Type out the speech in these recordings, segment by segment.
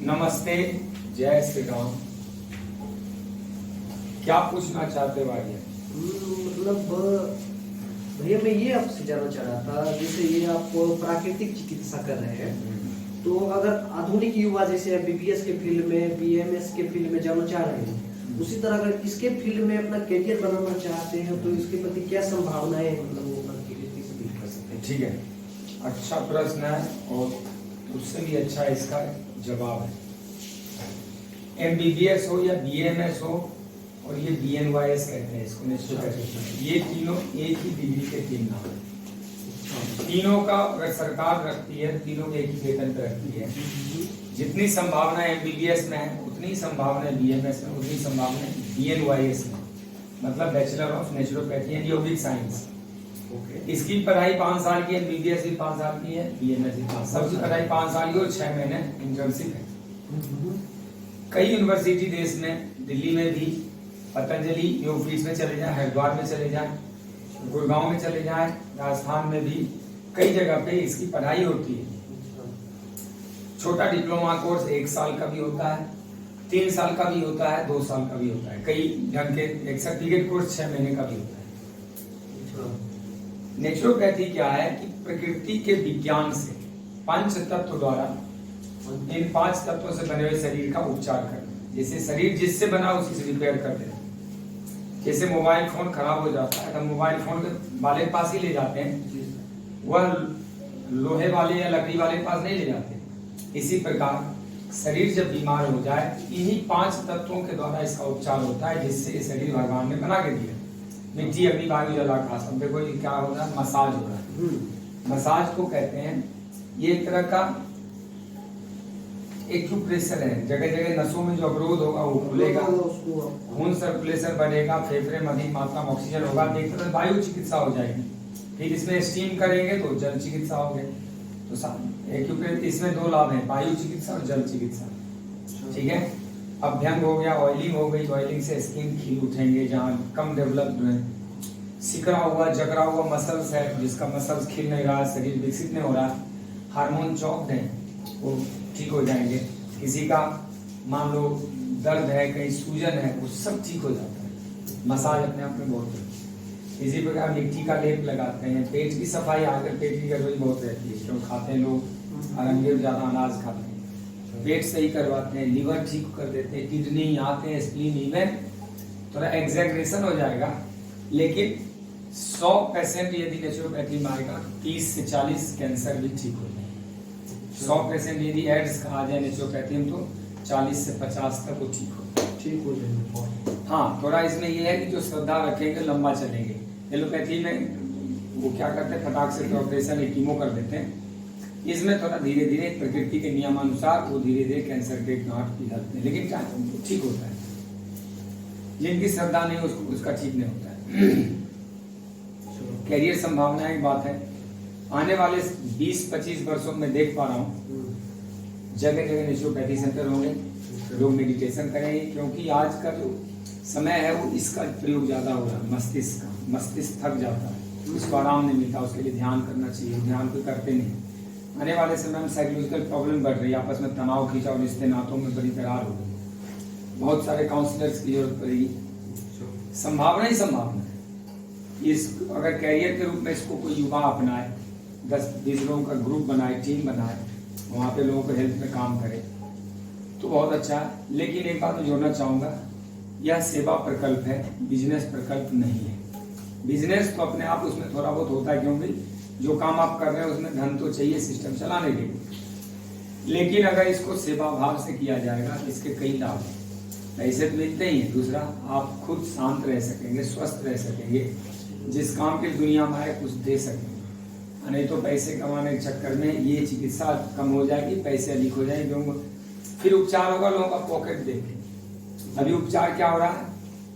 नमस्ते, जय श्री राम। क्या पूछना चाहते भाई? मतलब भैया मैं ये आपसे जानना चाह रहा था, जैसे ये आप प्राकृतिक चिकित्सा कर रहे हैं, तो अगर आधुनिक युवा जैसे एमबीबीएस के फील्ड में, बीएमएस के फील्ड में जाना चाह रहे हैं, उसी तरह अगर इसके फील्ड में अपना करियर बनाना चाहते हैं तो इसके प्रति क्या संभावनाएं मतलब वो अपना करियर कैसे बिल्ड कर सकते हैं? ठीक है, अच्छा प्रश्न है और उससे भी अच्छा इसका जवाब है। एमबीबीएस हो या बीएमएस हो और ये बीएनवाईएस कहते हैं इसको, ये तीनों एक ही डिग्री के तीन नाम है। तीनों का अगर सरकार रखती है, तीनों के एक ही वेतन पर रखती है। जितनी संभावना एमबीबीएस में है उतनी संभावना बीएमएस में, उतनी संभावना बीएनवाईएस में, मतलब bachelor of naturopathy and yogic science. इसकी पढ़ाई 5 साल की है, एमबीबीएस भी 5 साल की है, बीएमएस भी 5 साल की। सबकी पढ़ाई 5 साल की और 6 महीने इंटर्नशिप है। कई यूनिवर्सिटी देश में, दिल्ली में भी, पतंजलि योगपीठ में चले जाएं, हरिद्वार में चले जाएं, गुड़गांव में चले जाएं, राजस्थान में भी कई जगह पे इसकी पढ़ाई होती है। छोटा डिप्लोमा कोर्स 1 साल का भी होता है, 3 साल का भी होता है, 2 साल का भी होता है। कई ढंग के एक सर्टिफिकेट कोर्स 6 महीने का भी होता है। नेचुरोपैथी क्या है कि प्रकृति के विज्ञान से 5 तत्व द्वारा इन 5 तत्वों से बने हुए शरीर का उपचार करना। जैसे शरीर जिससे बना उसी से रिपेयर कर देना। जैसे मोबाइल फोन खराब हो जाता है तो मोबाइल फोन के वाले के पास ही ले जाते हैं, वह लोहे वाले या लकड़ी वाले के पास नहीं ले जाते। इसी प्रकार शरीर जब बीमार हो जाए, इन्हीं 5 तत्वों के द्वारा इसका उपचार होता है, जिससे ये शरीर भगवान ने बना के दिया। मिट्टी, अग्नि, वायु, जल, आकाश। अब देखो ये क्या हो रहा है, मसाज हो रहा है। मसाज को कहते हैं, ये एक तरह का एक्यूप्रेशर है। जगह जगह नसों में जो अवरोध होगा वो खुलेगा, खून सर्कुलेशन बढ़ेगा, फेफड़े में अधिक मात्रा में ऑक्सीजन होगा, एक तरह वायु चिकित्सा हो जाएगी। फिर इसमें स्टीम करेंगे तो जल चिकित्सा हो गई। तो एक्यूप्रेशर इसमें 2 लाभ हैं, वायु चिकित्सा और जल चिकित्सा। ठीक है, अभ्यंग हो गया, ऑयलिंग हो गई, ऑयलिंग से स्किन खिल उठेंगे जहाँ कम डेवलप्ड है। सिकरा हुआ, जकरा हुआ मसल्स है, जिसका मसल्स खिल नहीं रहा, शरीर विकसित नहीं हो रहा, हार्मोन चौक्ड है, वो ठीक हो जाएंगे। किसी का मान लो दर्द है, कहीं सूजन है, वो सब ठीक हो जाता है। मसाज अपने आप में बहुत है। इसी प्रकार मिट्टी का लेप लगाते हैं। पेट की सफाई, आकर पेट की गड़बड़ी बहुत रहती है, क्यों खाते हैं लोग अरंगे ज्यादा अनाज खाते हैं, पेट सही करवाते हैं, लिवर ठीक कर देते हैं, किडनी आते हैं, स्प्लीन, इवन थोड़ा एग्जैगरेशन हो जाएगा, लेकिन 100% यदि नेचुरोपैथी में आएगा 30 से 40 कैंसर भी ठीक हो जाएगा। 100% यदि एड्स आ जाए नेचुरोपैथी में तो 40 से 50 तक वो ठीक हो जाएंगे। हाँ, थोड़ा इसमें ये है कि जो श्रद्धा रखेंगे लंबा चलेंगे। एलोपैथी में वो क्या करते हैं, फटाक से ऑपरेशन कीमो कर देते हैं। इसमें थोड़ा धीरे धीरे प्रकृति के नियमानुसार वो धीरे धीरे कैंसर के गांठ पिघलते हैं, लेकिन ठीक होता है। जिनकी श्रद्धा नहीं उसका ठीक नहीं होता है। कैरियर संभावना एक बात है, आने वाले 20-25 वर्षों में देख पा रहा हूँ जगह जगह नेचुरोपैथी सेंटर होंगे, लोग मेडिटेशन करेंगे, क्योंकि आज का जो समय है वो इसका प्रयोग ज्यादा हो रहा है। मस्तिष्क थक जाता है, उसको आराम नहीं मिलता, उसके लिए ध्यान करना चाहिए, ध्यान कोई करते नहीं। आने वाले समय में साइकोलॉजिकल प्रॉब्लम बढ़ रही है, आपस में तनाव खींचा और रिश्ते नातों में बड़ी दरार हो गई, बहुत सारे काउंसलर्स की जरूरत पड़ेगी। संभावना ही संभावना है। इस अगर कैरियर के रूप में इसको कोई युवा अपनाए, 10-20 लोगों का ग्रुप बनाए, टीम बनाए, वहाँ पे लोगों को हेल्थ में काम करे तो बहुत अच्छा है। लेकिन एक बात मैं जोड़ना चाहूँगा, यह सेवा प्रकल्प है, बिजनेस प्रकल्प नहीं है। बिजनेस तो अपने आप उसमें थोड़ा बहुत होता है, क्योंकि जो काम आप कर रहे हैं उसमें धन तो चाहिए सिस्टम चलाने के लिए। लेकिन अगर इसको सेवा भाव से किया जाएगा तो इसके कई लाभ हैं। पैसे तो मिलते ही हैं, दूसरा आप खुद शांत रह सकेंगे, स्वस्थ रह सकेंगे, जिस काम के दुनिया में आए कुछ दे सकेंगे। नहीं तो पैसे कमाने के चक्कर में ये चिकित्सा कम हो जाएगी, पैसे अधिक हो जाएंगे, फिर उपचार होगा लोगों का पॉकेट देख के। अभी उपचार क्या हो रहा है,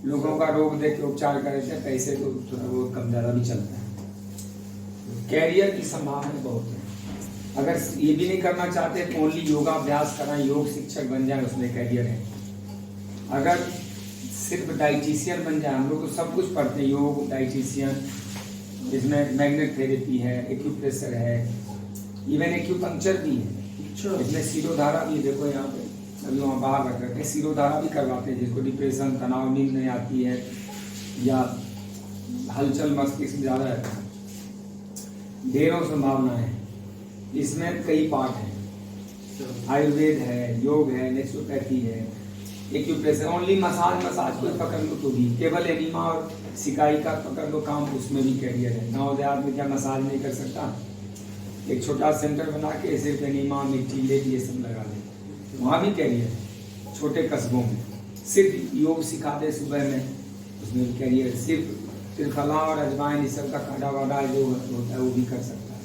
लोगों का रोग देख के उपचार कर रहे थे, पैसे तो थोड़ा बहुत कम ज्यादा भी चलता है। कैरियर की संभावना बहुत है। अगर ये भी नहीं करना चाहते तो ओनली योगा अभ्यास करना, योग शिक्षक बन जाए, उसमें कैरियर है। अगर सिर्फ डाइटिशियन बन जाए, हम लोग तो सब कुछ पढ़ते हैं, योग, डाइटिशियन, इसमें मैग्नेट थेरेपी है, एक्यूप्रेशर है, इवन एक्यूपंक्चर भी है। अच्छा। इसमें सिरोधारा भी देखो यहाँ पे, अभी वहाँ बाहर रख रखे सिरोधारा भी करवाते हैं, जिसको डिप्रेशन, तनाव, नींद नहीं आती है या हलचल मस्तिष्क ज़्यादा रहता है, ढेरों संभावनाएं हैं। इसमें कई पार्ट हैं, आयुर्वेद है, योग है, नेचुरोपैथी है, एक्यूप्रेशर, ओनली मसाज कोई पकड़ लो तो भी, केवल एनिमा और सिकाई का पकड़ लो काम, उसमें भी कैरियर है। गाँव देहात में क्या मसाज नहीं कर सकता, एक छोटा सेंटर बना के सिर्फ एनिमा, मिट्टी, लेप ये सब लगा दे, वहाँ भी कैरियर है। छोटे कस्बों में सिर्फ योग सिखाते सुबह में, उसमें भी कैरियर है। सिर्फ त्रिफला और अजवाइन इस सब का काढ़ा वाढ़ा जो होता है वो भी कर सकता है,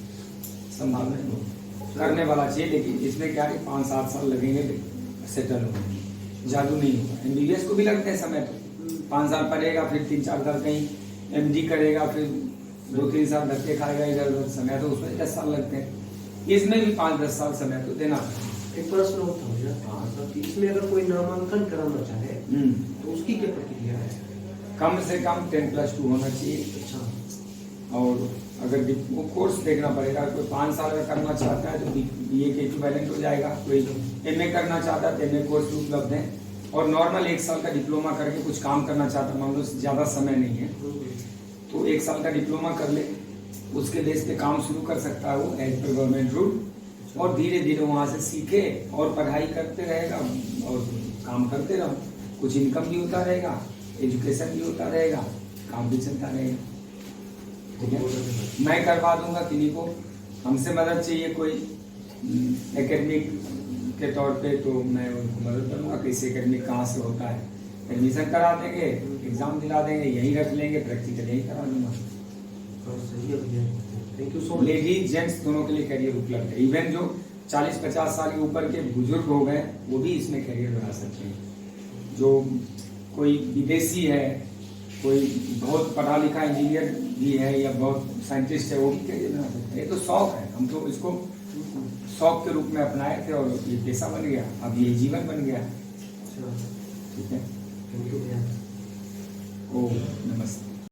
संभावना है, करने वाला चाहिए। लेकिन इसमें क्या है 5-7 साल लगेंगे सेटल होने, जादू नहीं होगा। MBBS को भी लगते हैं समय, तो 5 साल पढ़ेगा, फिर 3-4 साल कहीं MD करेगा, फिर 2-3 साल धक्के खाएगा इधर उधर, समय तो उसमें 10 साल लगते हैं। इसमें भी 5-10 साल समय तो देना चाहिए। एक प्रश्न होता है मतलब कि इसमें अगर कोई नामांकन कराना चाहे तो उसकी क्या प्रक्रिया है? कम से कम 10+2 होना चाहिए। अच्छा। और अगर वो कोर्स देखना पड़ेगा, कोई 5 साल का करना चाहता है तो BA के इक्विवेलेंट हो जाएगा, कोई MA करना चाहता है तो MA कोर्स भी उपलब्ध है, और नॉर्मल 1 साल का डिप्लोमा करके कुछ काम करना चाहता है, मान लो ज़्यादा समय नहीं है तो 1 साल का डिप्लोमा कर ले, उसके बेस पे काम शुरू कर सकता है वो एज पर गवर्नमेंट रूल, और धीरे धीरे वहाँ से सीखे और पढ़ाई करते रहेगा और काम करते रहो, कुछ इनकम भी होता रहेगा, एजुकेशन भी होता रहेगा, काम भी चलता रहेगा। ठीक है, मैं करवा दूंगा किन्हीं को हमसे मदद चाहिए कोई एकेडमिक के तौर पे, तो मैं उनको मदद करूँगा, किसी एकेडमिक कहाँ से होता है, एडमिशन करा देंगे, एग्जाम दिला देंगे, यहीं रख लेंगे, प्रैक्टिकल यहीं करा दूंगा। सही है भैया, thank you so much. Ladies gents दोनों के लिए करियर उपलब्ध है। इवन जो 40-50 साल के ऊपर के बुजुर्ग हो गए वो भी इसमें करियर बना सकते हैं। जो कोई विदेशी है, कोई बहुत पढ़ा लिखा इंजीनियर भी है या बहुत साइंटिस्ट है, वो भी करियर बना सकते हैं। ये तो शौक है, हम तो इसको शौक के रूप में अपनाए थे और ये पेशा बन गया, अब ये जीवन बन गया। अच्छा, ठीक है, थैंक यू भैया। ओ नमस्ते।